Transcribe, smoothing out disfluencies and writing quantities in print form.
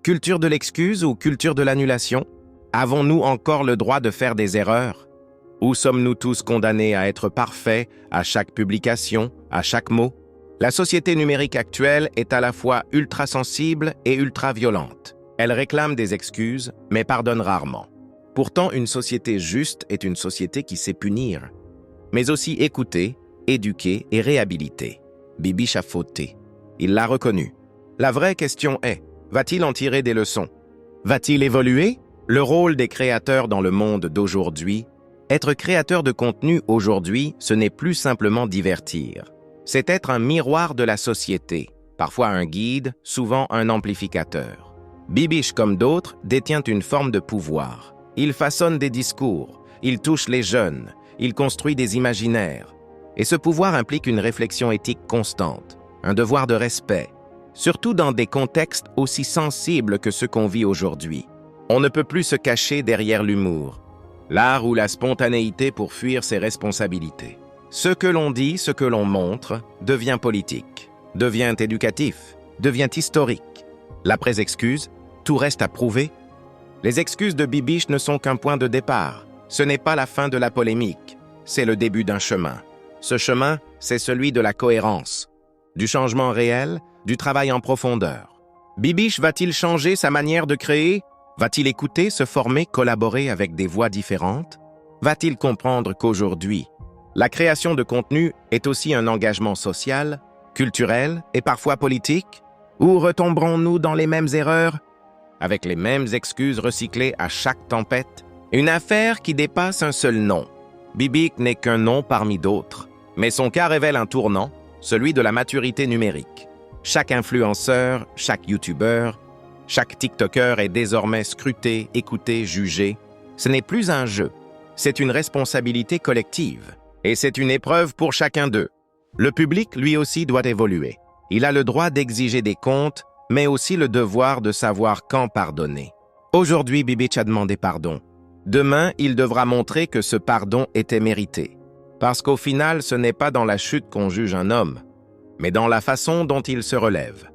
Culture de l'excuse ou culture de l'annulation? Avons-nous encore le droit de faire des erreurs? Ou sommes-nous tous condamnés à être parfaits à chaque publication, à chaque mot? La société numérique actuelle est à la fois ultra-sensible et ultra-violente. Elle réclame des excuses, mais pardonne rarement. Pourtant, une société juste est une société qui sait punir, mais aussi écouter, éduquer et réhabiliter. Bibiche a fauté. Il l'a reconnu. La vraie question est, va-t-il en tirer des leçons? Va-t-il évoluer? Le rôle des créateurs dans le monde d'aujourd'hui, être créateur de contenu aujourd'hui, ce n'est plus simplement divertir. C'est être un miroir de la société, parfois un guide, souvent un amplificateur. Bibiche, comme d'autres, détient une forme de pouvoir. Il façonne des discours, il touche les jeunes, il construit des imaginaires. Et ce pouvoir implique une réflexion éthique constante, un devoir de respect, surtout dans des contextes aussi sensibles que ceux qu'on vit aujourd'hui. On ne peut plus se cacher derrière l'humour, l'art ou la spontanéité pour fuir ses responsabilités. Ce que l'on dit, ce que l'on montre, devient politique, devient éducatif, devient historique. L'après-excuse, tout reste à prouver. Les excuses de Bibiche ne sont qu'un point de départ. Ce n'est pas la fin de la polémique, c'est le début d'un chemin. Ce chemin, c'est celui de la cohérence, du changement réel, du travail en profondeur. Bibiche va-t-il changer sa manière de créer? Va-t-il écouter, se former, collaborer avec des voix différentes? Va-t-il comprendre qu'aujourd'hui, la création de contenu est aussi un engagement social, culturel et parfois politique? Ou retomberons-nous dans les mêmes erreurs, avec les mêmes excuses recyclées à chaque tempête? Une affaire qui dépasse un seul nom. Bibiche n'est qu'un nom parmi d'autres, mais son cas révèle un tournant, celui de la maturité numérique. Chaque influenceur, chaque youtubeur, chaque TikToker est désormais scruté, écouté, jugé. Ce n'est plus un jeu, c'est une responsabilité collective. Et c'est une épreuve pour chacun d'eux. Le public, lui aussi, doit évoluer. Il a le droit d'exiger des comptes, mais aussi le devoir de savoir quand pardonner. Aujourd'hui, Bibiche a demandé pardon. Demain, il devra montrer que ce pardon était mérité. Parce qu'au final, ce n'est pas dans la chute qu'on juge un homme, mais dans la façon dont il se relève.